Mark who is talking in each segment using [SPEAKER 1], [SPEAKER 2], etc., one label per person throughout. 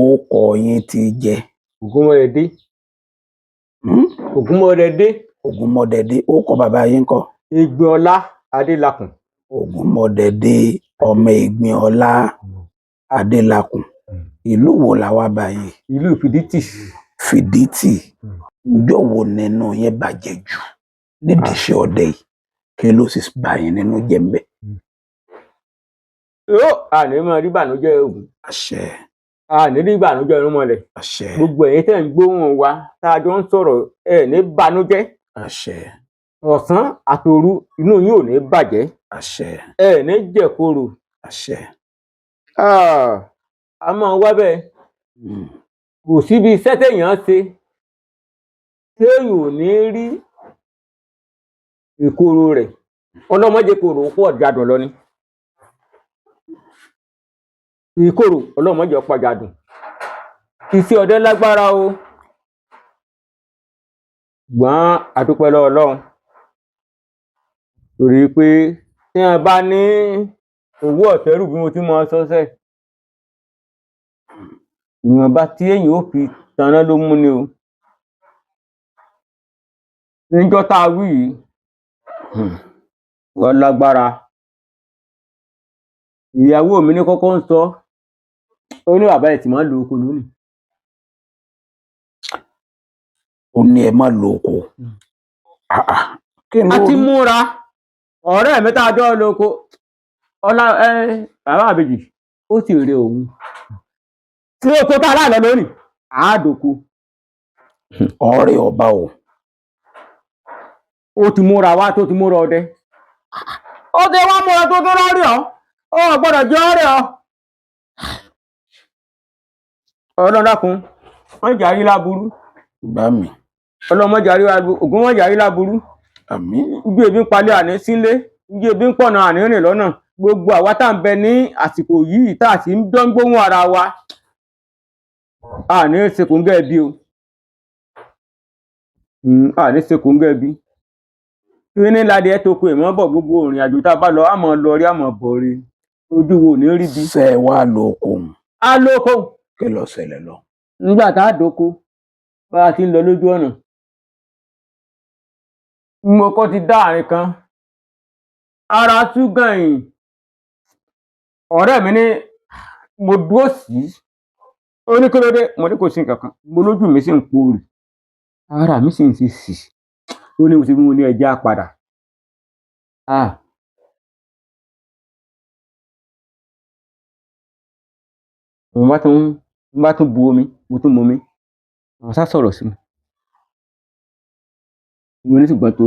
[SPEAKER 1] Orúkọ yín ti jẹ́.
[SPEAKER 2] Ògúnmọ́dẹ̀dé. Ògúnmọ́dẹ̀dé.
[SPEAKER 1] Ògúnmọ́dẹ̀dé. Orúkọ bàbá yín ńkọ́?
[SPEAKER 2] Ìgbìnọlá Adélakùn.
[SPEAKER 1] Ògúnmọ́dẹ̀dé ọmọ Ìgbìnọlá Adélakùn. Ìlú wo la wá báyìí?
[SPEAKER 2] Ìlú Fìdítì.
[SPEAKER 1] Fìdítì. Ọjọ́ wo nínú yẹn bàjẹ́ jù nídìí iṣẹ́ ọdẹ yìí? Kí ló sì bá yín nínú jẹ́ ńbẹ̀?
[SPEAKER 2] Àní máa rí ìbànújẹ́ Ògún.
[SPEAKER 1] Àṣẹ.
[SPEAKER 2] Àní rí ìbànújẹ́ irúnmọlẹ̀.
[SPEAKER 1] Àṣẹ.
[SPEAKER 2] Gbogbo ẹ̀yin tẹ́ ń gbóhùn wa tá a jọ ń sọ̀rọ̀ ẹ̀ ní bànújẹ́.
[SPEAKER 1] Àṣẹ.
[SPEAKER 2] Ọ̀sán àtòru inú yín ò ní bàjẹ́.
[SPEAKER 1] Àṣẹ.
[SPEAKER 2] Ẹ̀ ní jẹ̀korò.
[SPEAKER 1] Àṣẹ.
[SPEAKER 2] A máa wá bẹ́ẹ̀. Kò síbi iṣẹ́ téèyàn ṣe téèyàn ò ní rí ìkorò rẹ̀. Ọlọ́mọdé korò pọ̀ jadùn lọ ni. Ìkorò ọlọ́mọdé pọ̀ jadùn. Iṣẹ́ ọdẹ lágbára o. Ṣùgbọ́n a dúpẹ́ lọ́wọ́ Ọlọ́run. Torí pé tí wọ́n bá ní owó ọ̀tẹ́rù bí mo ti máa sọ́sẹ̀, ìwọ̀nba tí èèyàn ó fi tanná ló mú ni o. Níjọ́ tá a wí yìí, wọ́n lágbára. Ìyàwó mi ní kọ́kọ́ ń sọ, ó ní bàbá ẹ̀ tí máa ń lo oko lónìí.
[SPEAKER 1] Ó ní ẹ má lo oko.
[SPEAKER 2] A ti múra ọ̀rẹ́ mi tá a jọ lo oko. Bàbá àbèjì ó sì rè òun. Tí oko tá a láàlọ́ lónìí, àádóko.
[SPEAKER 1] Ọ̀rẹ́ ọba o.
[SPEAKER 2] Ó ti múra wá tó ti múra ọdẹ. Ó ti wá múra tó tó lórí ọ. Ó gbọ́dọ̀ jẹ́ ọ̀rẹ́ ọ. Ọlọ́run dákun, wọ́n jà rí láburú.
[SPEAKER 1] Bá mi.
[SPEAKER 2] Ọlọ́run mọ́ jà rí láburú. Ògún wọ́n jà rí láburú.
[SPEAKER 1] Àmín.
[SPEAKER 2] Bí ebi ń palẹ̀ àní sílé, bí ebi ń pọ̀nà àní rìn lọ́nà. Gbogbo àwa tá à ń bẹ ní àsìkò yìí tá a sì ń dán gbóhùn ara wa. Àní sekùngẹ́ bí o. Àní sekùngẹ́ bí. Kí ní ládìẹ tó kó èèmọ́ bọ̀ gbogbo òrìn àjò tá a bá lọ àmọ́ lọ rí àmọ́ bọ̀ rí. Ojú wo ní rí bí.
[SPEAKER 1] Ṣé ẹ wá lo oko?
[SPEAKER 2] A lo oko.
[SPEAKER 1] Kí ló ṣẹlẹ̀ lọ?
[SPEAKER 2] Nígbà tá a dóko, bá a ti ń lọ lójú ọ̀nà. Mo kọ́ ti dá àárín kan. Ara ṣúgàn yìí. Ọ̀rẹ́ mi ní mo dúró sí. Ó ní kí ló dé? Mo ní kò sí nǹkan kan. Mo lójú mi sì ń poorì. Ara mi sì ń ṣe sì. Ó ní mo ti mú ní ẹja padà. Mo bá tún bu omi, mo tún mu omi. Àwọn sá sọ̀rọ̀ sí mi. Mo ní ṣùgbọ́n tó.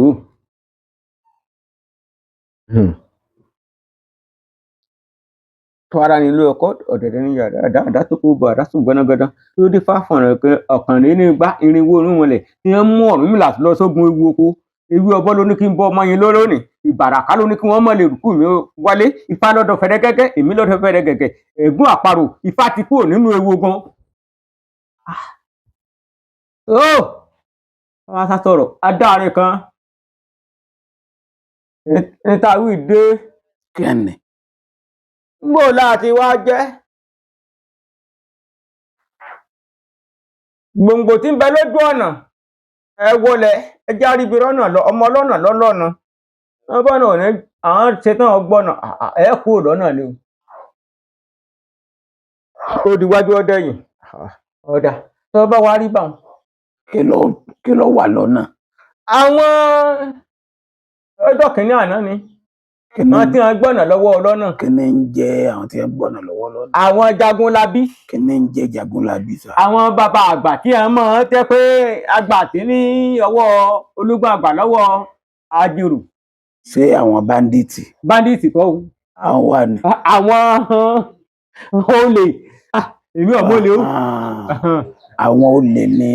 [SPEAKER 2] Tó ara ní ilé ọkọ ọ̀dẹ̀dẹ̀ ní yàrá àdá tó kó bọ̀ àdá sùn gbọ́nágọ́dán. Ló dé fáfọ̀nà ọ̀kànlénígba irinwó orúnmọlẹ̀ tí wọ́n mú Ọ̀rúnmìlà lọ sógun ewu oko. Ewu ọbọ ló ní kí n bọ ọmọ yẹn lónìí. Ìbàràká ló ní kí wọ́n mọ̀ lè rúkú mi wálé. Ifá lọ́dọ̀ fẹ́rẹ́ gẹ́gẹ́, èmi lọ́dọ̀ fẹ́rẹ́ gẹ́gẹ́. Ègún àparò, Ifá ti kúrò nínú ewu gan. Wọ́n sá sọ̀rọ̀, adáàrin kan. Níta wí dé.
[SPEAKER 1] Kẹ́ni.
[SPEAKER 2] Gbò láti wá jẹ́. Gbòǹgbò tí ń bẹ lójú ọ̀nà. Ẹ wọlé, ẹ já ríbi rọ́nà lọ, ọmọ ọlọ́nà lọ́lọ́nà. Wọ́n bọ́nà ní àwọn ṣetán ọgbọ́nà, ẹ kú lọ́nà ni. Ó di wájú ọdẹ yìí. Ọ̀dà tó bá wá rí báwọn.
[SPEAKER 1] Kí ló wà lọ́nà?
[SPEAKER 2] Àwọn ọjọ́ kìíní àná ni. Àwọn tí wọ́n gbọ́nà lọ́wọ́ ọlọ́nà.
[SPEAKER 1] Kí ni ń jẹ́ àwọn tí wọ́n gbọ́nà lọ́wọ́ ọlọ́nà?
[SPEAKER 2] Àwọn jagunlabí.
[SPEAKER 1] Kí ni ń jẹ́ jagunlabí sà?
[SPEAKER 2] Àwọn bàbá àgbà tí wọ́n mọ̀ ọ́n tẹ́ pé àgbà tí ní ọwọ́ ológun àgbà lọ́wọ́ Ajírù.
[SPEAKER 1] Ṣé àwọn báńdíìtì?
[SPEAKER 2] Báńdíìtì kọ́ o.
[SPEAKER 1] Àwọn wà ní.
[SPEAKER 2] Àwọn olè. Èmi ọmọ olè o.
[SPEAKER 1] Àwọn olè ni.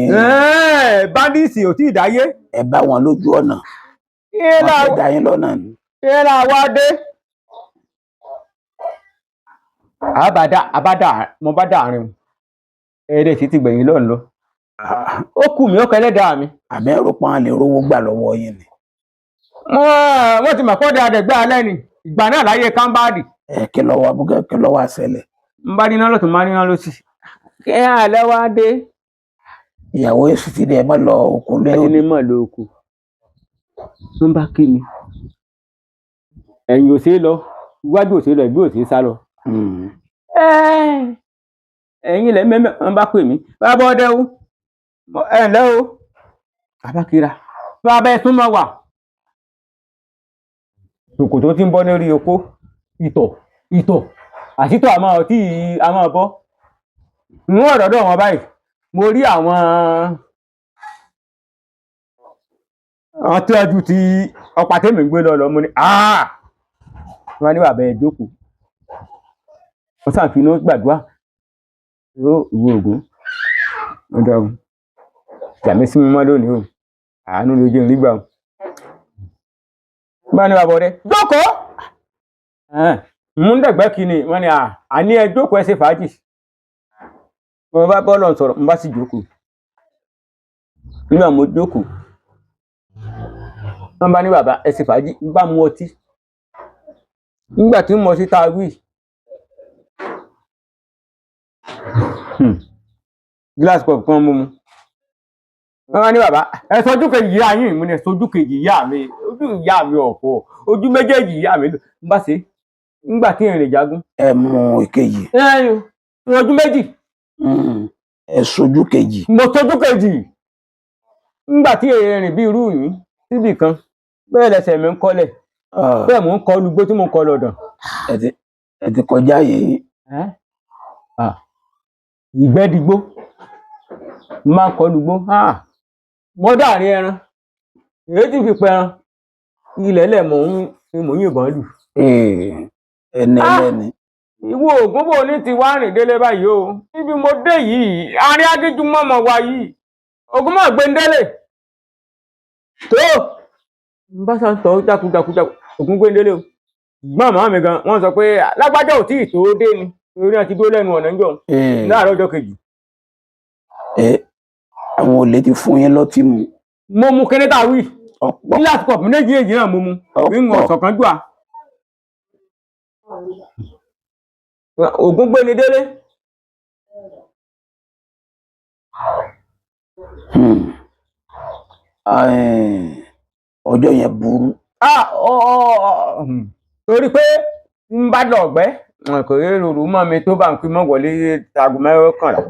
[SPEAKER 2] Báńdíìtì ò tí ì dáyé.
[SPEAKER 1] Ẹ bá wọn lójú ọ̀nà. Wọ́n fẹ́ dá yín lọ́nà ni.
[SPEAKER 2] Ìlà wa dé. Mo bá dà àárín. Ẹ̀ẹ́dẹ̀ sì ti gbẹ̀yìn lọ́nà lọ. Ó kù mí ó kẹlẹ́dàá mi.
[SPEAKER 1] Àbẹ́ ẹ̀rọ pọ́n lè rówó gbà lọ́wọ́ yín ni.
[SPEAKER 2] Wọ́n ti mọ̀ kọ́ dáadẹ̀ gbá alẹ́ ni. Ìgbà náà láyé kámbáàdì.
[SPEAKER 1] Kí ló wá ṣẹlẹ̀?
[SPEAKER 2] Ń bá níná lọ́tún máa níná lọ́sì. kí alẹ́ wá dé.
[SPEAKER 1] ìyàwó èsì ti ní ẹ má lọ oko
[SPEAKER 2] Wọ́n ti
[SPEAKER 1] lẹ́yìn
[SPEAKER 2] ní mọ̀ lóko. Wọ́n bá kí mi. Ẹ̀yìn ò ṣeé lọ, iwájú ò ṣeé lọ, ẹ̀gbẹ́ ò ṣeé sá lọ. Ẹ̀yin ilẹ̀ mẹ́mẹ́ wọ́n bá pè mí. Bàbá ọdẹ o, ẹ ǹlẹ́ o. Bàbá kíra. Bàbá ẹ tún máa wà. Ṣòkòtò tí ń bọ́ lórí oko, ìtọ̀, àṣìtọ̀ a máa bọ́. Wọ́n ọ̀dọ́dọ̀ wọn báyìí. Mo rí àwọn tí ọdún ti ọ̀pá tèmi ń gbé lọ mo ní wọ́n ní bàbá ẹ jókòó. Wọ́n ṣàfihàn gbàdúrà. Ìwé Ògún ó dáhùn. Ìyàmí sí mi mọ́ lónìí o. Àánú ló jẹ́ nígbà o. Bá ní bàbá ọdẹ, jókòó. Mú ń dẹ̀gbẹ́ kìíní. Wọ́n ní àní ẹ jókòó ẹ ṣe fàájì. Mo bá bọ́ọ̀lù sọ̀rọ̀, mo bá sì jókòó. Nígbà mo jókòó, wọ́n bá ní bàbá ẹ ṣe fàájì, ń bá mu ọtí. Nígbà tí mo ṣe tá a wí. Gíláàsì pọ̀ kan mú mu. Wọ́n bá ní bàbá ẹ sọjú kejì ìyá yín. Mo ní ẹ sọjú kejì ìyá mi. Ojú ìyá mi ọ̀pọ̀. Ojú méjèèjì ìyá mi ló. Ń bá ṣe. Nígbà tí ìrìn jagun.
[SPEAKER 1] ẹ mú ìkejì.
[SPEAKER 2] Ojú méjì.
[SPEAKER 1] ẹ sojú kejì.
[SPEAKER 2] Mo sojú kejì. Nígbà tí ìrìn bí irú yìí síbì kan bẹ́ẹ̀ lẹsẹ̀ mi ń kọ́lẹ̀. Bẹ́ẹ̀ mò ń kọ́ lugbó tí mo ń kọ́ lọ́dọ̀.
[SPEAKER 1] ẹ ti kọjá yìí.
[SPEAKER 2] Ìgbẹ́ digbó. Máa ń kọ́ lugbó. Mo dàrí ẹran. Èyí tí fi pẹran. Ilẹ̀ ẹlẹ̀ mò ń yìnbọn lù.
[SPEAKER 1] ẹni ẹlẹ́ni.
[SPEAKER 2] Ìwọ Ògún bò ní ti wá rìn délé báyìí o. Níbi mo dé yìí, àárín agíjú mọ́mọ́ wa yìí. Ògún mọ̀ gbé ń délé. Tó ń bá sá ń tọ́ jákujáku. Ògún gbé ń délé o. Gbọ́n màmá mi gan, wọ́n sọ pé lágbájá ò tí ì tó dé ni. Torí wọn ti dó lẹ́nu ọ̀nà ńjọ́. Láàárọ̀ ọjọ́ kejì.
[SPEAKER 1] Àwọn olè ti fún yín lọ́tí mu.
[SPEAKER 2] Mo mu kíní tá a wí.
[SPEAKER 1] Ọ̀pọ̀.
[SPEAKER 2] Gíláàsì kọ̀ọ̀pù méjì náà mo mu. Bí n ò sọ̀kan jù à. Ògún gbé ni délé.
[SPEAKER 1] Ọjọ́ yẹn burú.
[SPEAKER 2] Torí pé ń bá lọ̀gbẹ́ kò rí rúru mọ́ mi tó bá ń pín mọ́ wọlé aago mẹ́kànlá.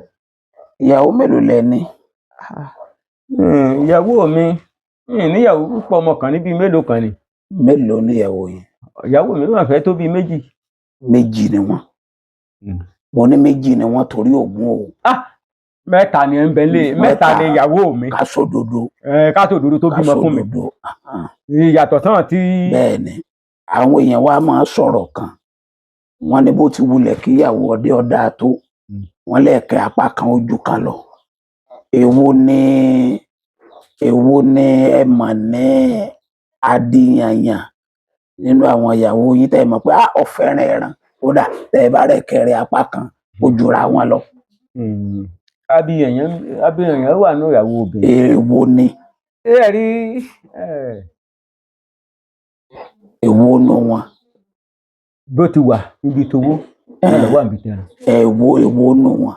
[SPEAKER 1] Ìyàwó mélòó lẹ ní?
[SPEAKER 2] Ìyàwó mi níyàwó púpọ̀, ọmọ kan níbi mélòó kan ni.
[SPEAKER 1] Mélòó níyàwó yẹn?
[SPEAKER 2] Ìyàwó mi máa fẹ́ tó bí méjì.
[SPEAKER 1] Méjì ni wọ́n. Mo ní méjì ni wọ́n torí Ògún o.
[SPEAKER 2] Mẹ́ta ni ẹ ń bẹ lé. Mẹ́ta ni ìyàwó mi.
[SPEAKER 1] Ká sódodo.
[SPEAKER 2] Ká sódodo tó bímọ fún mi. Ìyàtọ̀ tán tí.
[SPEAKER 1] Bẹ́ẹ̀ni, àwọn èèyàn wa máa sọ̀rọ̀ kan. Wọ́n ní bó ti wulẹ̀ kí ìyàwó ọdẹ ọ̀dà tó. Wọ́n lẹ́ẹ̀kẹ́ apá kan ojú kan lọ. Èwo ni ẹ mọ̀ ní adìyànyàn nínú àwọn ìyàwó yín tẹ́ ẹ mọ̀ pé ó fẹ́ràn ẹran. Kódà tẹ́ ẹ bá rẹ̀ kẹrẹ apá kan ó jura wọn lọ.
[SPEAKER 2] Abiyànyàn wà ní ìyàwó obìnrin.
[SPEAKER 1] Èwo ni?
[SPEAKER 2] Ẹ rí.
[SPEAKER 1] Èwo nu wọn?
[SPEAKER 2] Bó ti wà níbi tówó lọ wà níbi tẹran.
[SPEAKER 1] Èwo nu wọn?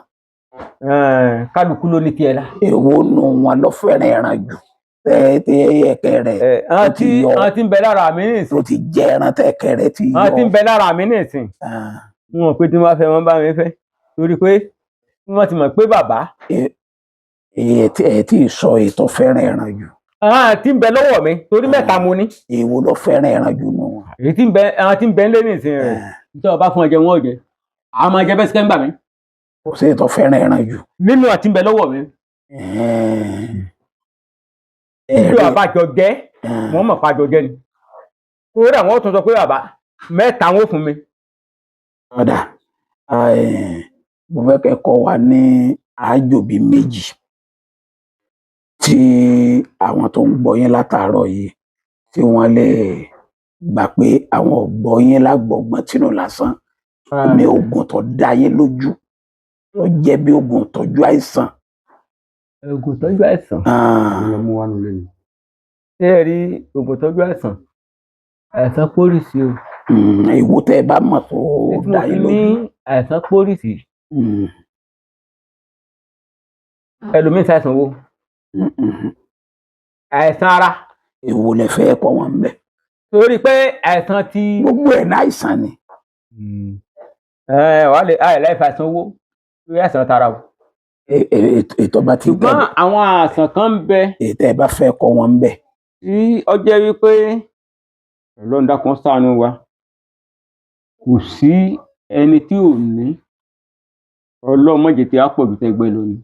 [SPEAKER 2] Kálukú ló ní tiẹ̀ la.
[SPEAKER 1] Èwo nu wọn ló fẹ́ràn ẹran jù? Ẹ̀kẹ́ rẹ̀
[SPEAKER 2] àwọn tí ń bẹ lára mi nìsín.
[SPEAKER 1] tó ti jẹ ẹran tẹ̀kẹ́ rẹ̀ ti yọ.
[SPEAKER 2] àwọn tí ń bẹ lára mi nìsín. Wọn pé tí wọ́n fẹ́ wọn bá mi fẹ́ torí pé wọ́n ti mọ̀ pé bàbá.
[SPEAKER 1] Ẹ tí ì sọ ètò fẹ́ràn ẹran jù.
[SPEAKER 2] Tí ń bẹ lọ́wọ́ mi torí mẹ́ta mo ní.
[SPEAKER 1] Èwo ló fẹ́ràn ẹran jù nù wọn?
[SPEAKER 2] Àwọn tí ń bẹ ń lé nìsín rẹ̀ nítorí ọba fún ọjẹ wọn ò jẹ. Àwọn máa jẹ bẹ́ẹ̀ sikẹ́ ń gbà mí.
[SPEAKER 1] Kò sí ètò fẹ́ràn ẹran jù.
[SPEAKER 2] Nínú àti ń bẹ lọ́wọ́ mi. Ìjọ àbájọ jẹ́ wọ́n mọ̀ pàjọ jẹ́ ni. Torí àwọn tún sọ pé bàbá mẹ́ta wọn fún mi.
[SPEAKER 1] Ọ̀dà mo fẹ́ kẹ́kọ̀ọ́ wa ní àájò bíi méjì tí àwọn tó ń gbọ́ yín látàárọ̀ yìí tí wọ́n lè gbà pé àwọn ò gbọ́ yín lágbọ̀gbọ́n tínú lásán ní oògùn tó dá yín lójú tó jẹ́ bí oògùn tọ́jú àìsàn.
[SPEAKER 2] Oògùn tọ́jú àìsàn. Ṣé ẹ rí oògùn tọ́jú àìsàn? Àìsàn pólísì o.
[SPEAKER 1] Èwo tẹ́ ẹ bá mọ̀ tó dá yín lójú.
[SPEAKER 2] Àìsàn pólísì. ẹlòmíín ṣàìsàn owó àìsàn ara
[SPEAKER 1] èwo lẹ fẹ́ kọ́ wọn bẹ̀.
[SPEAKER 2] torí pé àìsàn ti
[SPEAKER 1] gbogbo ẹ̀ náà àìsàn ni.
[SPEAKER 2] wàá lè àìláìfà àìsàn owó lórí àìsàn tara o.
[SPEAKER 1] ètò bá ti
[SPEAKER 2] ṣùgbọ́n àwọn àìsàn kan ń bẹ.
[SPEAKER 1] ètò ẹ bá fẹ́ kọ́ wọn bẹ̀.
[SPEAKER 2] tí ó jẹ́ wípé Ọlọ́run dákun ṣàánú wa kò sí ẹni tí ò ní Ọlọ́run má jẹ́ tí a pọ̀ jù tẹ́gbẹ́ lọ ni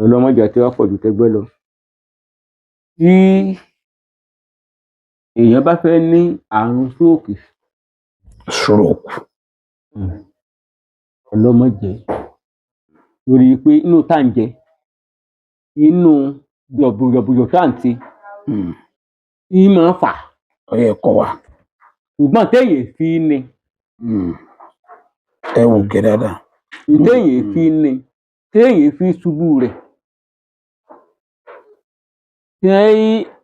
[SPEAKER 2] Ọlọ́run má jẹ́ tí a pọ̀ jù tẹ́gbẹ́ lọ. tí èèyàn bá fẹ́ ní àrùn stroke Ọlọ́run má jẹ́ torí pé inú tá à ń jẹ inú yọ̀bùyọ̀bùyọ̀ tá à ń ṣe yìí máa ń fà.
[SPEAKER 1] ó yẹ kọ́ wa.
[SPEAKER 2] ṣùgbọ́n téèyàn fi ní.
[SPEAKER 1] ẹ wò gẹ́ dáadáa.
[SPEAKER 2] téèyàn fi ní téèyàn fi ṣubú rẹ̀ tí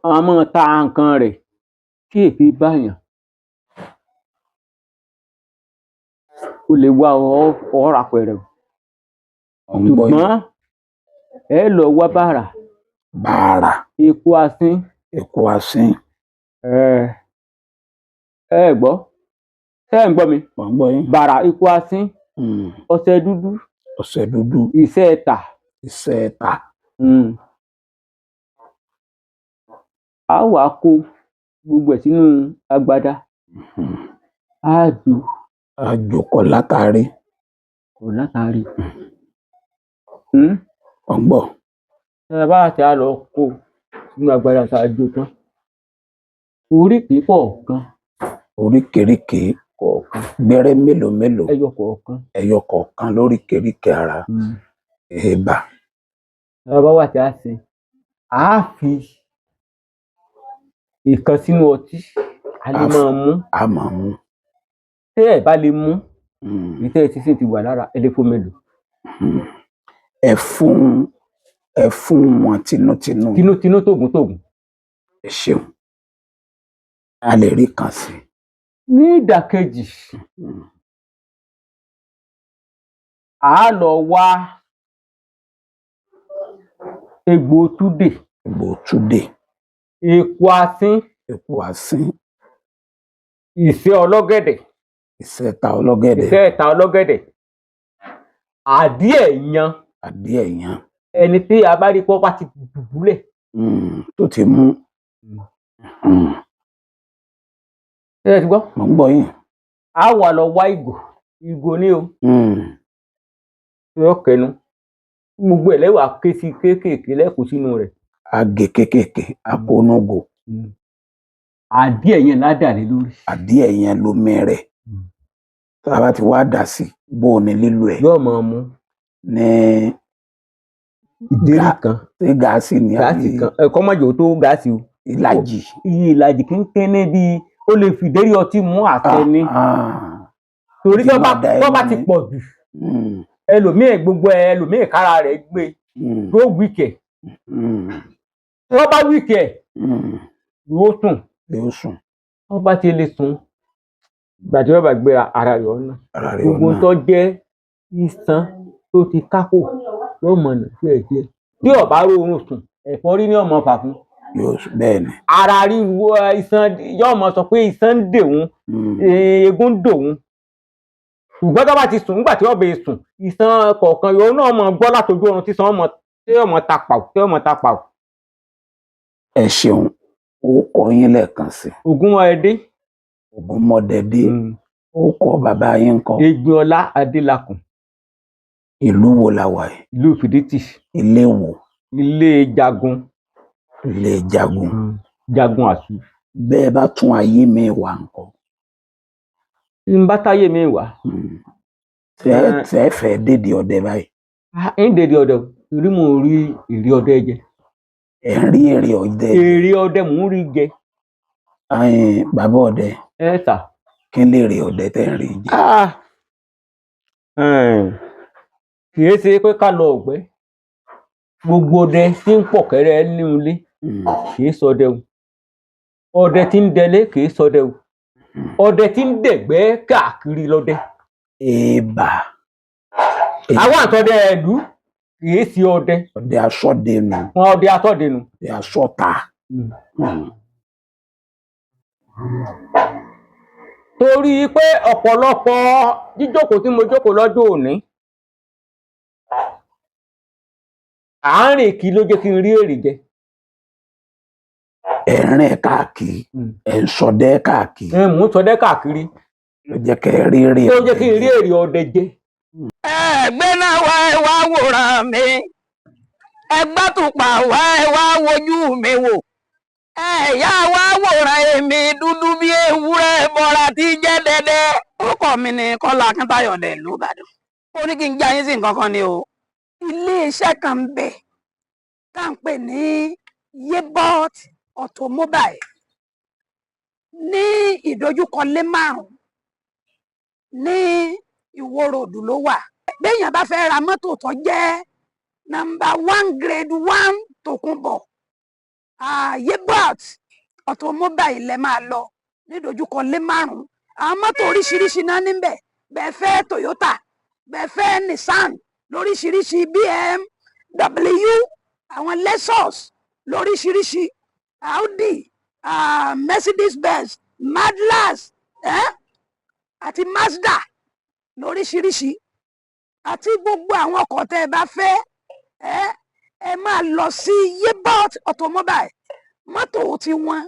[SPEAKER 2] àwọn máa ta nǹkan rẹ̀ tí èfi báyàn ó lè wá ọ̀rá pẹ̀rẹ̀ ṣùgbọ́n ẹ lọ wá bàrà epo asín ẹ gbọ́ ṣé ẹ ń gbọ́ mi bàrà epo asín ọṣẹ dúdú ìṣẹ́ ẹ̀tà a wà kó gbogbo ẹ̀ sínú agbada á jò
[SPEAKER 1] kọ̀ látàrí. ọgbọ.
[SPEAKER 2] ẹ bá ti á lọ kó sínú agbada tá a jò tán oríkèé kọ̀ọ̀kan.
[SPEAKER 1] oríkèéríkèé kọ̀ọ̀kan. gbẹ́rẹ́ mélòó. ẹyọ kọ̀ọ̀kan lóríkèéríkèé ara. èèbà.
[SPEAKER 2] ẹ bá wà tí a ṣe á fi ìkan sínú ọtí a lè máa mú. tẹ ẹ bá lè mú ìtẹ́ ẹ ti sì ti wà lára ẹ lè fún mélòó.
[SPEAKER 1] ẹ fún wọn tinútinú.
[SPEAKER 2] tògùntògùn.
[SPEAKER 1] ẹ ṣeun a lè rí kan sí.
[SPEAKER 2] ní ìdàkejì a lọ wá egbò túdè. epo asín. ìṣẹ́ ọlọ́gẹ̀dẹ̀.
[SPEAKER 1] ìṣẹ́ta ọlọ́gẹ̀dẹ̀.
[SPEAKER 2] àdíẹ̀ yan. ẹni tí a bá rí pọ́ bá ti dùbúlẹ̀.
[SPEAKER 1] tó ti mú.
[SPEAKER 2] ṣé ẹ ti gbọ́.
[SPEAKER 1] mo ń gbọ́ yín.
[SPEAKER 2] a wà lọ wá ìgò ní o. yọ kẹnu gbogbo ẹ̀ lẹ́wà ké sí kéékèèké lẹ́kọ̀ọ́ sínú rẹ̀.
[SPEAKER 1] àgè kéékèèké akónúgò.
[SPEAKER 2] àdíẹ̀ yẹn ládàá lé lórí.
[SPEAKER 1] àdíẹ̀ yẹn lómi rẹ̀. tá a bá ti wá dà sí bó o ní lílo ẹ̀.
[SPEAKER 2] yóò máa mú.
[SPEAKER 1] ní
[SPEAKER 2] ìdérí kan.
[SPEAKER 1] ṣé gáàsì ni
[SPEAKER 2] gáàsì kan ẹ̀kọ́ mọ̀jọ̀ tó gáàsì o. ìlàjì kínkínní bíi ó lè fìdérí ọtí mú àtẹni. torí tó bá ti pọ̀ jù ẹlòmíì kára rẹ̀ gbé tó wíkẹ̀. tó bá wíkẹ̀ yóò sùn. wọ́n bá ti lè sùn gbàtí wọ́n bá gbé ara rẹ̀ ọ̀nà. gbogbo tó jẹ́ iṣan tó ti kákò yóò mọ̀ nà sí ẹ̀jẹ̀. tí ó bá rọrùn sùn ẹ̀fọ́rí ni ọmọ fà fún.
[SPEAKER 1] bẹ́ẹ̀ ni.
[SPEAKER 2] ara ríro iṣan yóò mọ sọ pé iṣan ń dè wọ́n eegun ń dò wọ́n. ṣùgbọ́n tó bá ti sùn nígbà tí wọ́n bẹ sùn iṣan kọ̀ọ̀kan yóò náà mọ gbọ́ látọjú oorun tí ọmọ ta pàù.
[SPEAKER 1] ẹ ṣeun ó kọ yín lẹ́ẹ̀kan sí. Ògúnmọ́dẹ̀dé. ó kọ bàbá yín kọ.
[SPEAKER 2] Ẹgbẹ́ọlá Adélakùn.
[SPEAKER 1] ìlú wo la wà yìí.
[SPEAKER 2] ìlú Fìdítì.
[SPEAKER 1] ilé wo.
[SPEAKER 2] ilé Jagun. Jagun Àṣù.
[SPEAKER 1] bẹ́ẹ̀ bá tún ayé mi wà nǹkan.
[SPEAKER 2] n bá táyé mi wà.
[SPEAKER 1] fẹ́ẹ́ dédé ọdẹ báyìí.
[SPEAKER 2] ń dédé ọdẹ torí mo rí èrè ọdẹ jẹ.
[SPEAKER 1] ẹ ń rí èrè ọdẹ.
[SPEAKER 2] èrè ọdẹ mò ń rí jẹ.
[SPEAKER 1] bàbá ọdẹ.
[SPEAKER 2] ẹ sà.
[SPEAKER 1] kí n lè rí ọdẹ tẹ́ ń rí jẹ.
[SPEAKER 2] kì í ṣe pé ká lọ ọ̀gbẹ́ gbogbo ọdẹ tí ń pọ̀ kẹ́rẹ́ nínú ilé kì í ṣọdẹ o ọdẹ tí ń dẹlé kì í ṣọdẹ o ọdẹ tí ń dẹ̀gbẹ́ káàkiri lọdẹ.
[SPEAKER 1] èèbà.
[SPEAKER 2] àwọn àtọdẹ ìlú kìí sí ọdẹ.
[SPEAKER 1] ọdẹ aṣọ́dẹnu.
[SPEAKER 2] Wọn ọdẹ atọ́dẹnu.
[SPEAKER 1] ọdẹ aṣọ́ta.
[SPEAKER 2] Torí pé ọ̀pọ̀lọpọ̀ jíjókòó tí mo jókòó lọ́jọ́ òní, àárín kí ló jẹ́ kí n rí èrè jẹ.
[SPEAKER 1] ẹ̀rín káàkiri, ẹ̀ ń ṣọdẹ káàkiri.
[SPEAKER 2] Mò ń ṣọdẹ káàkiri.
[SPEAKER 1] ló jẹ́ kí n rí èrè.
[SPEAKER 2] Ló jẹ́ kí n rí èrè ọdẹ jẹ.
[SPEAKER 3] ẹgbẹ́ náà wá ẹ wá wòran mi, ẹgbẹ́ tùpà wá ẹ wá wojú mi wò, ẹ̀yà wá wòran èmi dúdú bí ewúrẹ́ bọ́ra tí jẹ́ dẹ́dẹ́. orúkọ mi ni Kọ́lá Akíntayọ̀ dẹ̀ ìlú Ìbàdàn. ó ní kí n já yín sí nǹkan kan ni o. iléeṣẹ́ kan ń bẹ tá à ń pè ní Yebot Automobile ní ìdojúkọ Lé-Márùn ní Ìwó Road ló wà. béèyàn bá fẹ́ ra mọ́tò tó jẹ́ nọ́mbà 1 grade 1 Tòkunbọ̀, Yebot Automobile lẹ máa lọ nídojúkọ Lé-Márùn. àwọn mọ́tò oríṣiríṣi náà níbẹ̀, bẹ́ẹ̀ fẹ́ Toyota, bẹ́ẹ̀ fẹ́ Nissan lóríṣiríṣi, BMW, àwọn Lexus lóríṣiríṣi, Audi, Mercedes-Benz, Madlas, àti Mazda lóríṣiríṣi, àti gbogbo àwọn ọkọ̀ tẹ́ ẹ bá fẹ́ ẹ máa lọ sí Yebot Automobile. mọ́tò tí wọ́n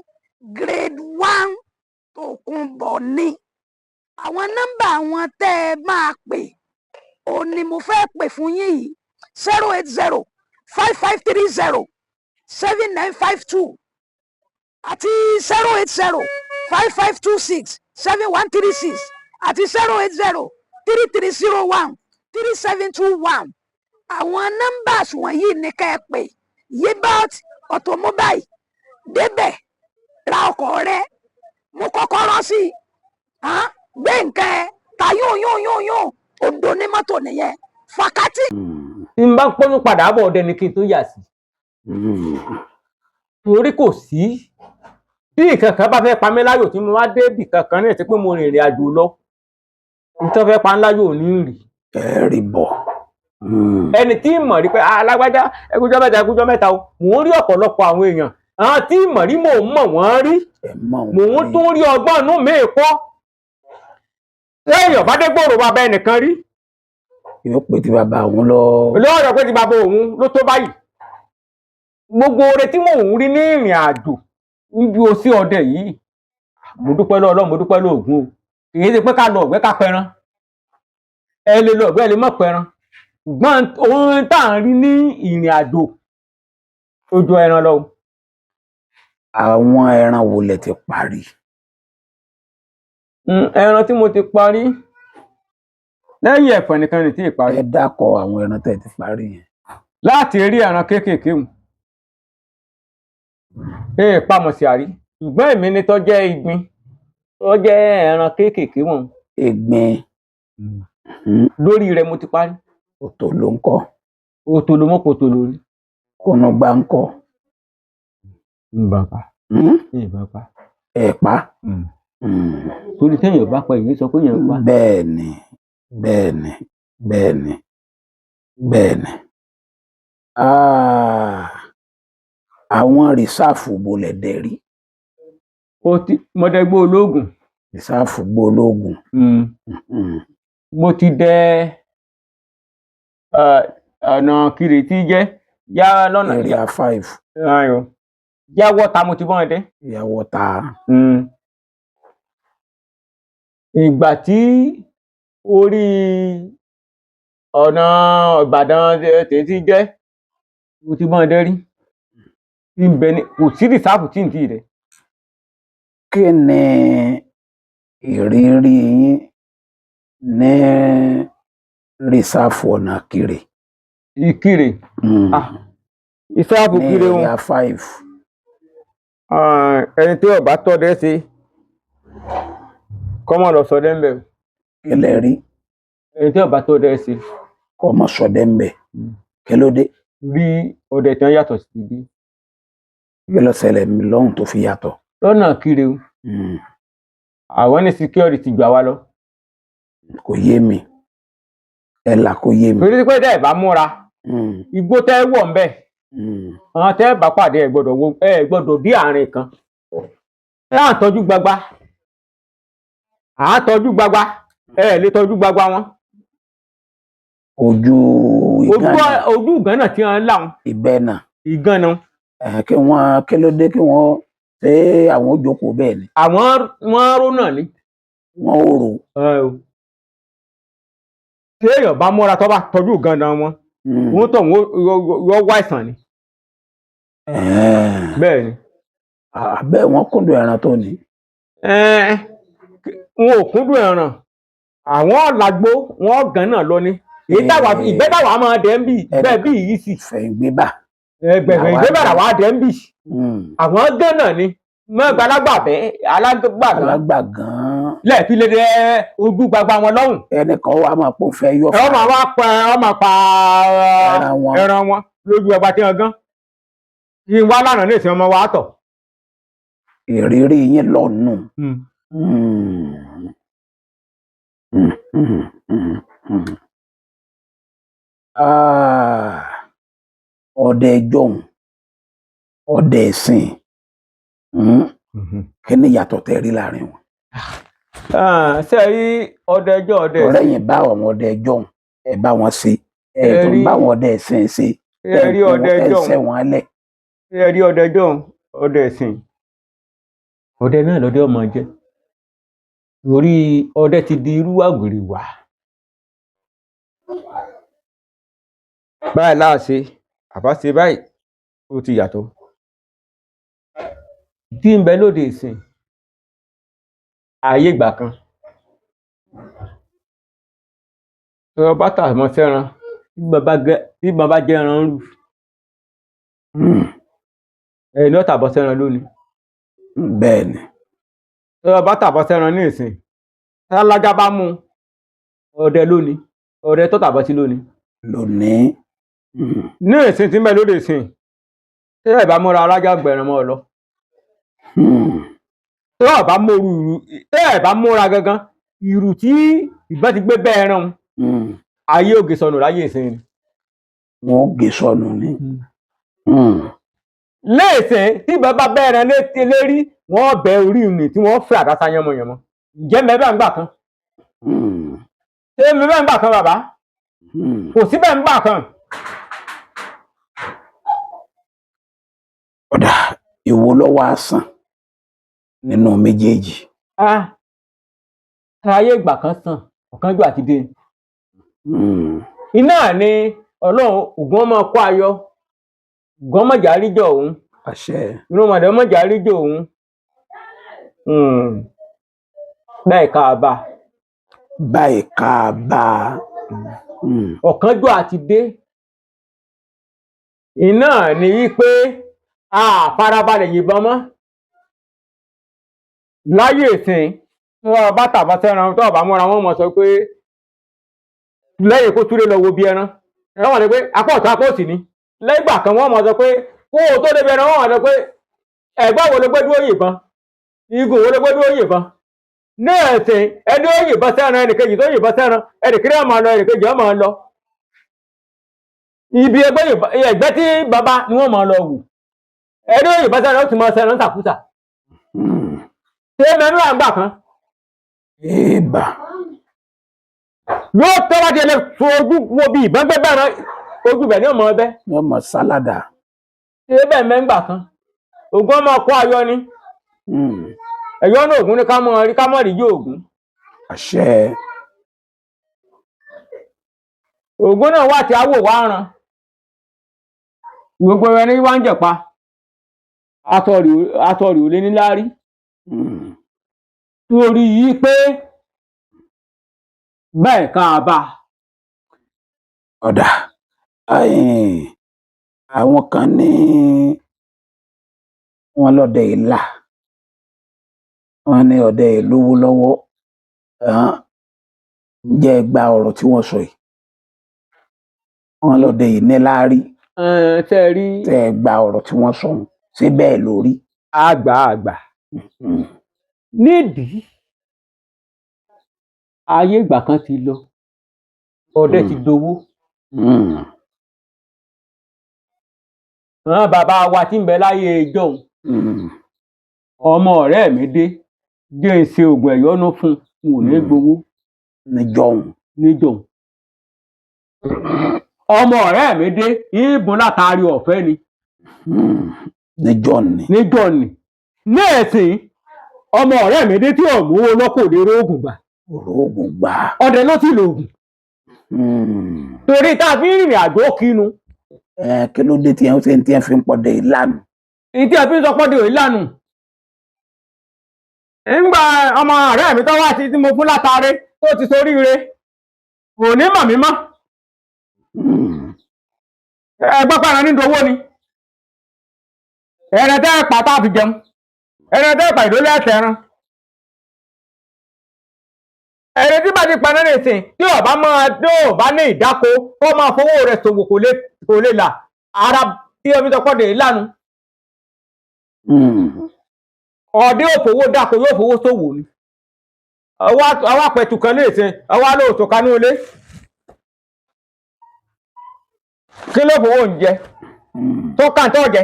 [SPEAKER 3] grade 1 Tòkunbọ̀ ní. àwọn nọ́mbà wọn tẹ́ ẹ máa pè ó ní mo fẹ́ pè fún yín yìí: 080 5530 7952 àti 080 5526 7136 àti 080 3301 3721. àwọn nọ́mbàs wọ̀nyí ní ká ẹ pè. Yebot Automobile, débẹ̀ ra ọkọ̀ rẹ, mú kọ́kọ́rọ́ sí i, gbé nǹkan ẹ ta yún òdo ní mọ́tò nìyẹn. Fàkátì.
[SPEAKER 2] Tí n bá pọ́nú padà bọ̀ ọdẹ ni kí n tó yà sí. Torí kò sí bí nǹkan kan bá fẹ́ pa mí láyò tí mo wá dé ibì kankan náà ti pé mo rìnrìn àjò lọ, nítorí fẹ́ pa ń láyò ní rì.
[SPEAKER 1] ẹ̀rì bọ̀.
[SPEAKER 2] ẹni tí mọ̀ rí pé alágbájá ẹkújọ́ mẹ́ta o, mò ń rí ọ̀pọ̀lọpọ̀ àwọn èèyàn, àwọn tí mọ̀ rí mò ń mọ̀ wọ́n rí, mò ń tún rí ọgbọ́n inú mi kọ́. lẹ́yìn ọ̀bá dé gbòòrò bàbá ẹnìkan rí,
[SPEAKER 1] yóò pè tí bàbá òun lọ.
[SPEAKER 2] lọ́wọ́ pé tí bàbá òun ló tó báyìí. gbogbo oore tí mò ń rí ní ìrìn àjò níbi òsì ọdẹ yìí, mo dúpẹ́ lọ́wọ́ Ọlọ́run, mo dúpẹ́ lọ́wọ́ Ògún o. kì í ṣe pé ká lọ ọ̀gbẹ́ ká pẹran, ẹ lè lọ ọ̀gbẹ́ ẹ lè má pẹran, ṣùgbọ́n ohun tá à ń rí ní ìrìn àjò ó jọ ẹran lọ.
[SPEAKER 1] àwọn ẹran wo lẹ ti parí?
[SPEAKER 2] ẹran tí mo ti parí lẹ́yìn ẹ̀fọn nìkan ni tí ì parí.
[SPEAKER 1] ẹ dákọ̀ àwọn ẹran tẹ́ ti parí yẹn.
[SPEAKER 2] láti rí ẹran kéékèèké hùn pamọ́ sí àrí, ṣùgbọ́n èmi ni tó jẹ́ ìgbín, tó jẹ́ ẹran kéékèèké wọn.
[SPEAKER 1] ìgbín.
[SPEAKER 2] lórí rẹ̀ mo ti parí.
[SPEAKER 1] òtòló ńkọ́?
[SPEAKER 2] òtòló mọ́ kò tó lórí.
[SPEAKER 1] kùnúgbà ńkọ́?
[SPEAKER 2] ìbàpá.
[SPEAKER 1] ẹ̀pá.
[SPEAKER 2] torí téèyàn bá pa èyí sọ pé èèyàn pa.
[SPEAKER 1] bẹ́ẹ̀ni. àwọn rìsáàfù bolẹ̀ dẹ̀ rí.
[SPEAKER 2] mọdẹgbó ológun.
[SPEAKER 1] rìsáàfù gbó ológun.
[SPEAKER 2] mo ti dẹ ọ̀nà kiri tí jẹ́ yá lọ́nà
[SPEAKER 1] area 5.
[SPEAKER 2] yá wọ́ta mo ti bọ́n dé.
[SPEAKER 1] yá wọ́ta.
[SPEAKER 2] ìgbà tí orí ọ̀nà Ìbàdàn tètè jẹ́ mo ti bọ́n dé rí. kò sí rìsáàfù tí n ti rẹ̀.
[SPEAKER 1] kí ni ìrírí yín ní rìsáàfù ọ̀nà Ìkirè?
[SPEAKER 2] Ìkirè. rìsáàfù Ìkirè
[SPEAKER 1] ní area 5.
[SPEAKER 2] ẹni tí ọba tọ́ dẹ́ sí kọ́mọ lọ sọdẹ́ ń bẹ̀.
[SPEAKER 1] kí lẹ rí?
[SPEAKER 2] ẹni tí ọba tọ́ dẹ́ sí
[SPEAKER 1] kọ́mọ sọdẹ́ ń bẹ̀. kí ló dé?
[SPEAKER 2] rí ọdẹ tí wọ́n yàtọ̀ sí bí.
[SPEAKER 1] kí ló ṣẹlẹ̀ lọ́hùn tó fi yàtọ̀?
[SPEAKER 2] lọ́nà Ìkirè o. àwọn ní security gbà wá lọ.
[SPEAKER 1] kò yé mi, ẹ là kó yé mi.
[SPEAKER 2] torí pé dẹ́ ẹ̀ bá múra igbó tẹ́ wọ̀ ń bẹ̀ àwọn tẹ́ bá pàdé ẹ gbọ́dọ̀ dé àárín kan à ń tọ́jú gbagba ẹ lè tọ́jú gbagba wọn.
[SPEAKER 1] ojú
[SPEAKER 2] ìgànnà tí wọn láwọn.
[SPEAKER 1] ìbẹ́nà.
[SPEAKER 2] ìgànnà.
[SPEAKER 1] kí ló dé kí wọ́n ṣe àwọn jókòó bẹ́ẹ̀ ni.
[SPEAKER 2] wọ́n rò náà ni.
[SPEAKER 1] wọ́n ò rò.
[SPEAKER 2] tí èèyàn bá múra tó bá tọ́jú ìgànnà wọn wọ́n tọ̀ wọ́n wá ìsàn ni. bẹ́ẹ̀ ni.
[SPEAKER 1] bẹ́ẹ̀ wọ́n kúndùn ẹran tó ní.
[SPEAKER 2] wọn ò kúndùn ẹran àwọn làgbó wọn gàn náà lọ ní. ìgbẹ́ táwa máa dẹ̀ ń bì bẹ́ẹ̀ bí yìí sì.
[SPEAKER 1] fẹ̀yìngbébà.
[SPEAKER 2] fẹ̀yìngbébà làwa dẹ̀ ń bì. àwọn gàn náà ni mọ́gbà alágbà
[SPEAKER 1] gan.
[SPEAKER 2] lẹ́ẹ̀fi lè dẹ ojú gbagba wọn lọ́hùn.
[SPEAKER 1] ẹnìkan wà máa pò fẹ́ yọ.
[SPEAKER 2] ẹ máa pa ẹran wọn lójú ọba tí wọn gán. kí n wá lánàá ní ìsìn ọmọ wa tọ̀.
[SPEAKER 1] ìrírí yín lọ́nù. ọdẹ jọ̀hún ọdẹ ìsìn kí ni ìyàtọ̀ tẹ́ rí láàrin wọn.
[SPEAKER 2] ṣe rí ọdẹ ẹjọ́ ọdẹ ìsìn.
[SPEAKER 1] ọ̀rẹ́ yìí bá àwọn ọdẹ ẹjọ́ ẹ bá wọn ṣe ẹ tó ń bá àwọn ọdẹ ìsìn ṣe
[SPEAKER 2] ẹ rí ọdẹ ẹjọ́
[SPEAKER 1] ẹsẹ̀ wọn lẹ̀.
[SPEAKER 2] ẹ rí ọdẹ ẹjọ́ ọdẹ ìsìn. ọdẹ náà lọdẹ ọmọ jẹ orí ọdẹ ti di irú àgbèrè wá. báyìí láàṣẹ àbá ṣe báyìí ó ti yàtọ̀. tí ń bẹ lóde ìsìn ààyè ìgbà kan tọrọ bàtà mọ sẹran tí bàbá jẹ ẹran rú ẹ̀yìn náà tàbọ̀ sẹran lónìí.
[SPEAKER 1] bẹ́ẹ̀ ni.
[SPEAKER 2] tọrọ bàtà bọ sẹran ní ìsìn tálájà bá mú ọdẹ lónìí ọdẹ tó tàbọ̀ sí lónìí. ní ìsìn tí ń bẹ lóde ìsìn tí ẹ bá múra alájà gbẹ̀rẹ̀ mọ́ ọ lọ. tẹ́ ẹ̀ bá múra gangan ìrù tí ìbọn ti gbé bẹ́ẹ̀ rán ayé ògè sọnù láyé ìsìn ni.
[SPEAKER 1] wọn ò gé sọnù ni.
[SPEAKER 2] léèsìn tí bàbá bẹ́ẹ̀rẹ̀ lérí wọ́n bẹ orí ìrìn tí wọ́n fẹ́ àdásá yánmọ̀yánmọ́ ǹjẹ́ mẹ́bẹ́ ń gbà kan. ṣé mẹ́bẹ́ ń gbà kan bàbá kò síbẹ̀ ń gbà kan.
[SPEAKER 1] ọ̀dà èwo ló wá sàn nínú méjèèjì.
[SPEAKER 2] ayé ìgbà kan sàn ọ̀kánjú àti dé. iná ni ọlọ́run ògùn ọmọ kó ayọ̀ ògùn ọmọ jà ríjọ òun.
[SPEAKER 1] àṣẹ.
[SPEAKER 2] inú ọmọdé ọmọ jà ríjọ òun. báyìí ká a bá.
[SPEAKER 1] báyìí ká a bá.
[SPEAKER 2] ọ̀kánjú àti dé. iná ni wípé a farabalẹ̀ yìnbọn mọ́. láyé ìsìn wọn bá tàbá sẹ́ran tó ọ̀bá mọ́ra wọn mọ̀ sọ pé lẹ́yìn kó túlé lọ wo bí ẹran ẹran wọn ni pé apá ọ̀tún apá òsì ni lẹ́yìn ìgbà kan wọ́n mọ̀ sọ pé kó o tó débi ẹran wọn mọ̀ sọ pé ẹ̀gbọ́n wo ló gbé dúró yìnbọn igun wo ló gbé dúró yìnbọn ní ẹ̀sìn ẹni ó yìnbọn sẹ́ran ẹnìkejì tó yìnbọn sẹ́ran ẹnìkejì ọmọ lọ ẹnìkejì ọmọ lọ ibi ẹgbẹ́ tí bàbá ni wọ́n mọ̀ lọ wù ẹni ó yìnbọn sẹ́ran ó ti mọ sẹ́ran sàkúsà ṣé mẹ́nu àgbà kan.
[SPEAKER 1] Èèbà.
[SPEAKER 2] yóò tọ́ láti ẹlẹ́ fojú wo bí ìbọn gbé bẹ́ẹ̀ ojú bẹ̀ ní ọmọ ọbẹ̀.
[SPEAKER 1] ní ọmọ sálàdà.
[SPEAKER 2] ṣé bẹ́ẹ̀ mẹ́ngbà kan ògùn ọmọ ọkọ ayọ̀ ni ẹ̀yọ́ náà ògùn ní ká mọ̀ rí yóò ògùn.
[SPEAKER 1] àṣẹ.
[SPEAKER 2] ògùn náà wà tí a wò wá ran gbogbo ẹni wá ń jẹ̀pa atọ̀rì ò lé ní láárí. torí yìí pé bẹ́ẹ̀ ká a bá.
[SPEAKER 1] ọ̀dà àwọn kan ní wọn lọ́dẹ ìlà wọn ní ọdẹ ìlówó lọ́wọ́ jẹ́ gba ọ̀rọ̀ tí wọ́n sọ yìí wọn lọ́dẹ ìníláárí tẹ́ gba ọ̀rọ̀ tí wọ́n sọ ṣé bẹ́ẹ̀ lórí.
[SPEAKER 2] àgbà nídìí ayé ìgbà kan ti lọ ọdẹ ti dowó àwọn bàbá wa tí ń bẹ láyé ìjọ́un ọmọ ọ̀rẹ́ mi dé jẹ́ ń ṣe oògùn ẹ̀yọ́nú fún un ò ní gbowó níjọ́un ọmọ ọ̀rẹ́ mi dé ìbùn látàrí ọ̀fẹ́ ni níjọ́ ni ní ẹ̀sìn ọmọ ọ̀rẹ́ mi dé tí ò mówó lọ́kọ̀ lè rógùn gbà ọdẹ ló sì lògùn torí tá a fi ń rìnrìn àjò kínú.
[SPEAKER 1] Kí ló dé tí ẹ fi ń pọdẹ ìlànà.
[SPEAKER 2] ìdí ẹ fi ń sọ pọdẹ ìlànà nígbà ọmọ ọ̀rẹ́ mi tó wá sí tí mo fún látàrí tó ti soríire kò ní mọ̀ mí mọ́ ẹgbẹ́ pàrọ̀ ní ìdówó ni ẹ̀rẹ̀ tẹ́ pàtó àfi jẹun ẹ̀rẹ̀ tẹ́ pà ìdólé ẹ̀tẹ̀ran ẹ̀rẹ̀ tí bá ti pa náà nìsín tí ọba máa dó ọba ní ìdáko kó máa fowó rẹ̀ ṣòwò kò lè là ara tí omi sọ pọ́dé ìlànà ọdẹ òfowó dáko yóò fowó ṣòwò ni ọwọ́ àpẹtù kan nìsín ọwọ́ lóòótọ́ kanú ilé kí ló fowó ń jẹ tó kàńtọ́ jẹ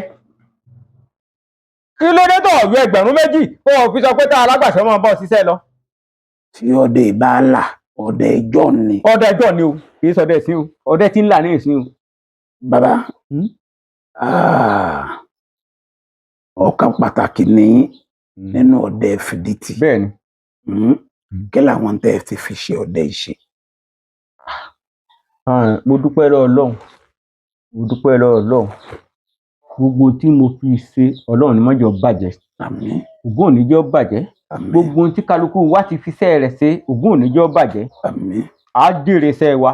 [SPEAKER 2] kí ló dé tó ọ̀yọ́ ẹgbẹ̀rún méjì kó o fi sọ pé tá alágbàṣọ máa bọ́ ṣiṣẹ́ lọ.
[SPEAKER 1] tí ọdẹ ìbá là ọdẹ ìjọ ni.
[SPEAKER 2] ọdẹ ìjọ ni o kì í sọdẹ sí o ọdẹ tí ń là ní ìsìn o.
[SPEAKER 1] bàbá ọ̀kan pàtàkì ní nínú ọdẹ fìdítì.
[SPEAKER 2] bẹ́ẹ̀ni.
[SPEAKER 1] kí làwọn tẹ́ ti fi ṣe ọdẹ ìṣe.
[SPEAKER 2] mo dúpẹ́ lọ́wọ́ Ọlọ́run gbogbo tí mo fi ṣe Ọlọ́run ní má jẹ́ ó bàjẹ́ ògún ò ní jẹ́ ó bàjẹ́ gbogbo tí kálukú wa ti fi iṣẹ́ rẹ̀ ṣe ògún ò ní jẹ́ ó bàjẹ́ á jèrè iṣẹ́ wa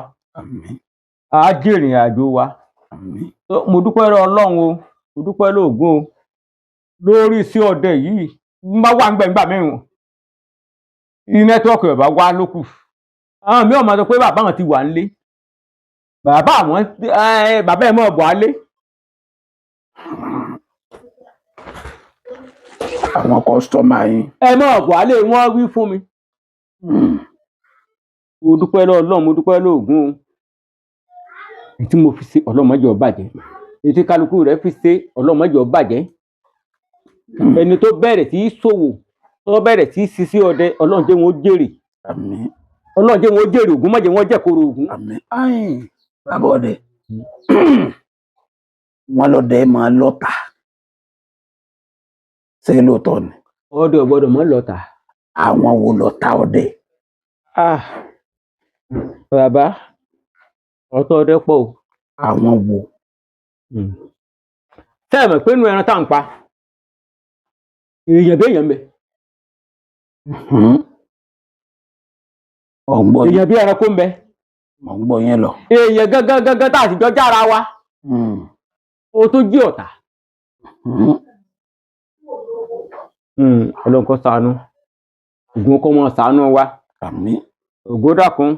[SPEAKER 2] á jèrè àjò wa mo dúpẹ́ lọ́wọ́ Ọlọ́run o mo dúpẹ́ lọ́wọ́ Ògún o lórí iṣẹ́ ọdẹ yìí n bá wà ń gbẹ̀ngbà mẹ́rin ní nẹ́tíwọ́ọ̀kì ọ̀bá wá lókù àwọn mi ò máa sọ pé bàbá àwọn ti wà nílé bàbá ẹ̀ mọ̀ bọ̀ á lé.
[SPEAKER 1] àwọn kọ́sítọ́mà yín.
[SPEAKER 2] ẹ mọ̀ buhari wọ́n wí fún mi. mo dúpẹ́ lọ́wọ́ Ọlọ́run mo dúpẹ́ lọ́wọ́ Ògún o èyí tí mo fi ṣe Ọlọ́run má jẹ́ ó bàjẹ́ èyí tí kálukú rẹ̀ fi ṣe Ọlọ́run má jẹ́ ó bàjẹ́ ẹni tó bẹ̀rẹ̀ sí í ṣòwò tó bẹ̀rẹ̀ sí í ṣiṣẹ́ ọdẹ Ọlọ́run jẹ́ wọn ó jèrè Ọlọ́run jẹ́ wọn ó jèrè Ògún má jẹ́ wọn jẹ́ kóró Ògún.
[SPEAKER 1] bàbá ọdẹ wọn lọdẹ máa lọ́tà ṣé lóòótọ́ ni.
[SPEAKER 2] ọdẹ ò gbọ́dọ̀ mọ́ lọ́tà.
[SPEAKER 1] àwọn wo lọ́tà ọdẹ.
[SPEAKER 2] bàbá ọ̀tọ̀ ọdẹ pọ̀ o.
[SPEAKER 1] àwọn wo.
[SPEAKER 2] tẹ́ ẹ mọ̀ pé inú ẹran tá à ń pa èèyàn béèyàn bẹ. èèyàn bí ẹranko ń bẹ.
[SPEAKER 1] mo ń gbọ́ yẹn lọ.
[SPEAKER 2] èèyàn gángan tá a sì jọ jára wa. o tó jí ọ̀tá. Ọlọ́run kó ṣàánú Ògún kó mọ ṣàánú wa. Ògún dákun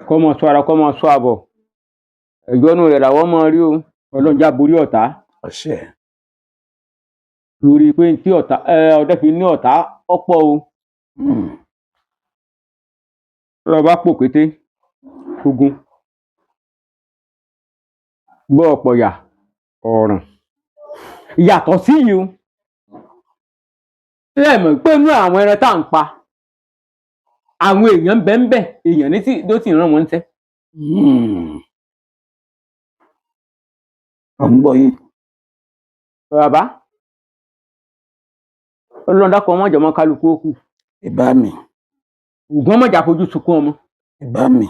[SPEAKER 2] kó mọ ṣọ́ ara kó mọ ṣọ́ àbọ̀ ẹ̀yọ́nú rẹ̀ làwọn mọ rí o Ọlọ́run já borí ọ̀tá. torí pé tí ọ̀tá ọdẹ fi ní ọ̀tá ọ̀pọ̀ o. lọ́ọ́ bá pò kété ogun gbọ́ ọ̀pọ̀ yà ọ̀ràn yàtọ̀ sí yìí o. ẹ mọ̀ pé inú àwọn ẹran tá à ń pa àwọn èèyàn bẹ́ẹ̀ èèyàn ló sì rán wọn ṣẹ́.
[SPEAKER 1] gbọ́ yín.
[SPEAKER 2] bàbá Ọlọ́run dákun ọmọ ìjọba kálukú ó kù.
[SPEAKER 1] ìbá mi.
[SPEAKER 2] Ògún ọmọ ìjà fojú sunkún ọmọ.
[SPEAKER 1] ìbá mi.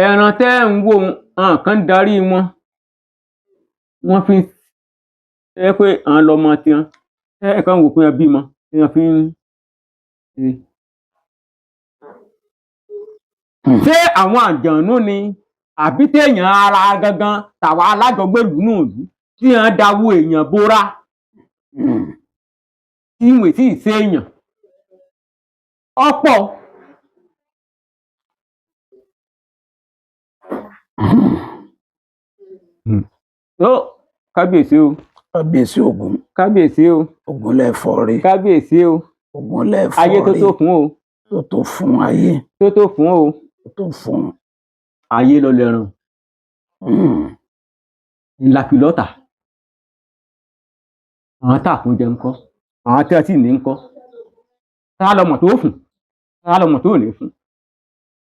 [SPEAKER 2] ẹran tẹ́ ń wò hàn kán darí wọ́n fi ẹ pé àwọn lọmọ tiwọn ẹ kàn wò pé ẹ bímọ ẹ fi ń ṣe. ṣé àwọn àjànú ni àbí téèyàn ara gangan tàwa alájọgbélú nù ìlú tí wọn dáwó èèyàn bóra tí ìwé tí ì séèyàn ọ̀pọ̀. kábíyèsí o.
[SPEAKER 1] kábíyèsí Ògún.
[SPEAKER 2] kábíyèsí o.
[SPEAKER 1] Ògún lẹ́fọ́ rí.
[SPEAKER 2] kábíyèsí o.
[SPEAKER 1] Ògún lẹ́fọ́ rí.
[SPEAKER 2] ayé tó tó fún o.
[SPEAKER 1] tó tó fún ayé.
[SPEAKER 2] tó tó fún o.
[SPEAKER 1] tó tó fún.
[SPEAKER 2] ayé lọ lẹ́rùn. ńlá fi lọ́tà àwọn tá àfún jẹ ńkọ́ àwọn tí wọ́n sì ní ńkọ́ tá lọmọ tó fún tá lọmọ tó ní fún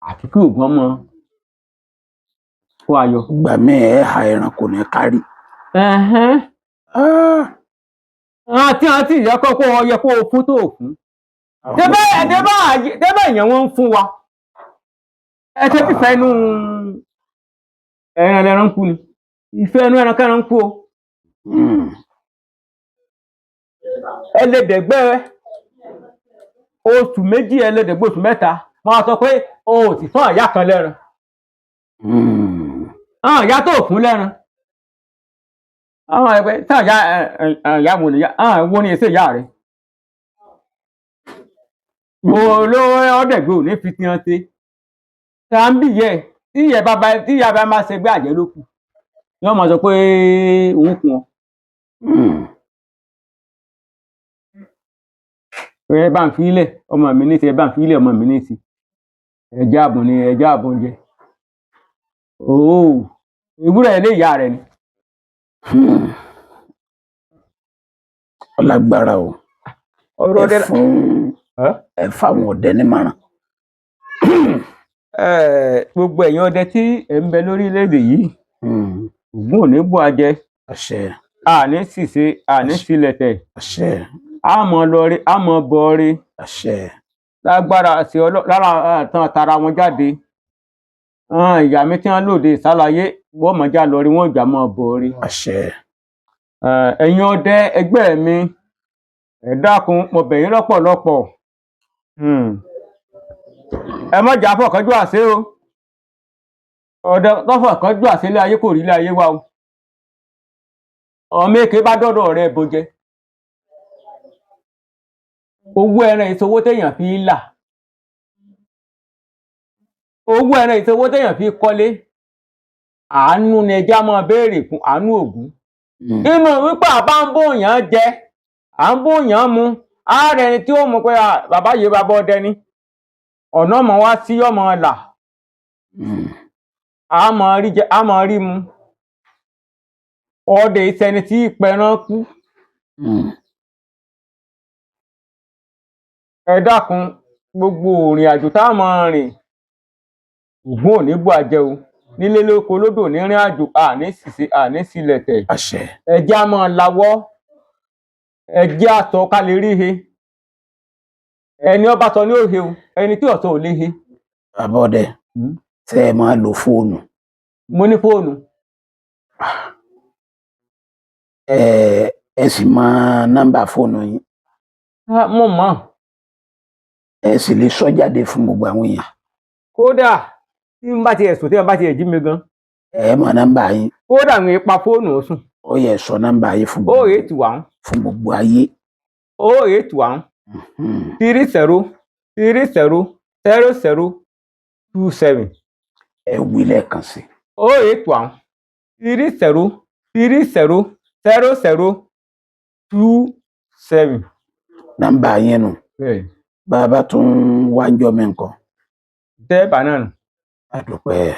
[SPEAKER 2] àfi kí oògùn ọmọ kó ayọ̀.
[SPEAKER 1] gbà mí ẹ ha ẹran kò ní kárí.
[SPEAKER 2] àwọn tí wọ́n sì yẹ kó yẹ kó o fún tó o fún débẹ̀ èèyàn wọn ń fún wa ẹ ṣe fífẹ́ inú ẹran lẹran kú ni ìfẹ́ inú ẹran kẹran kú o. ẹlẹ́dẹ̀gbẹ́ oṣù méjì ẹlẹ́dẹ̀gbẹ́ oṣù mẹ́ta wọ́n sọ pé o ò sì fún àyà kan lẹ́ran àyà tó fún lẹ́ran àwọn ẹgbẹ́ tí àyà wo ni èsè ìyá rẹ̀ olówó ọ̀dẹ̀gbẹ́ ò ní fi ti hàn ṣe tàbí yẹ tí ìyá bá máa ṣe gbé àjẹ́ ló kù yóò máa sọ pé òun kù wọn. ẹ bá ń fi ilẹ̀ ọmọ mi ní ti ẹ bá ń fi ilẹ̀ ọmọ mi ní ti ẹja àbùn ni ẹja àbùn jẹ ìwúrẹ̀ ilé ìyá rẹ̀ ni.
[SPEAKER 1] ọlágbára o ẹ fáwọn ọdẹ nímọ̀ràn.
[SPEAKER 2] gbogbo ẹ̀yin ọdẹ tí ẹ ń bẹ lórílẹ̀-èdè yìí ògún ò ní bọ́ ajẹ àní ṣìṣe àní sílẹ̀tẹ̀ àmọ́ lọrí àmọ́ bọrí lágbára àti lára àtàn tara wọn jáde ìyá mi tí wọn lòdì ìsàlàyé wọn mọ já lọrí wọn jà mọ bọrí. ẹ̀yin ọdẹ ẹgbẹ́ mi ẹ dákun mo bẹ̀ yín lọ́pọ̀lọpọ̀ ẹ má jà fọkànjú àṣẹ o ọdẹ lọfọkànjú àṣẹ ilé ayé kò rí ilé ayé wa o ọmọ èké bá dọdọ rẹ bójẹ owó ẹran ìṣòwò téèyàn fi ń là owó ẹran ìṣòwò téèyàn fi kọ́lé àánú ni ẹjẹ máa béèrè fún àánú ògún inú wípé àbá ń bóyàn jẹ à ń bóyàn mu ààrẹ ni tí ó mọ̀ pé bàbá yìí bàbá ọdẹ ni ọ̀nà ọmọ wa sí ọmọ là a máa rí jẹ a máa rí mu ọdẹ ìsẹni tí ìpẹran kú. ẹ dákun gbogbo òrìn àjò tá a máa rìn ògún ò ní bú àjẹ o nílé lóko lódò ní rìn àjò àní ṣìṣe àní sílẹ̀tẹ̀ ẹjẹ a máa lawọ́ ẹjẹ àtọ ká lè rí he ẹni ọba sọ ní òhe o ẹni tí ọ̀sọ̀ ò lè he.
[SPEAKER 1] àbọ̀dẹ tẹ ẹ máa lo fóònù.
[SPEAKER 2] mo ní fóònù.
[SPEAKER 1] ẹ sì mọ nọ́mbà fóònù yín.
[SPEAKER 2] mo mọ̀.
[SPEAKER 1] ẹ sì lè sọ jáde fún gbogbo àwọn èèyàn.
[SPEAKER 2] kódà tí n bá ti ẹ̀sùn tí n bá ti ẹ̀jí mi gan.
[SPEAKER 1] ẹ mọ nọ́mbà yín.
[SPEAKER 2] kódà ń pa fóònù sùn.
[SPEAKER 1] ó yẹ sọ nọ́mbà yín fún gbogbo
[SPEAKER 2] 081
[SPEAKER 1] fún gbogbo ayé.
[SPEAKER 2] 081 30 0027.
[SPEAKER 1] ẹ wí lẹ́ẹ̀kan sí.
[SPEAKER 2] 081 30 0027.
[SPEAKER 1] nọ́mbà yẹn nù. bàbá tún wá ń jọ mí nǹkan.
[SPEAKER 2] tẹ́ bá náà nù.
[SPEAKER 1] a dúpẹ́.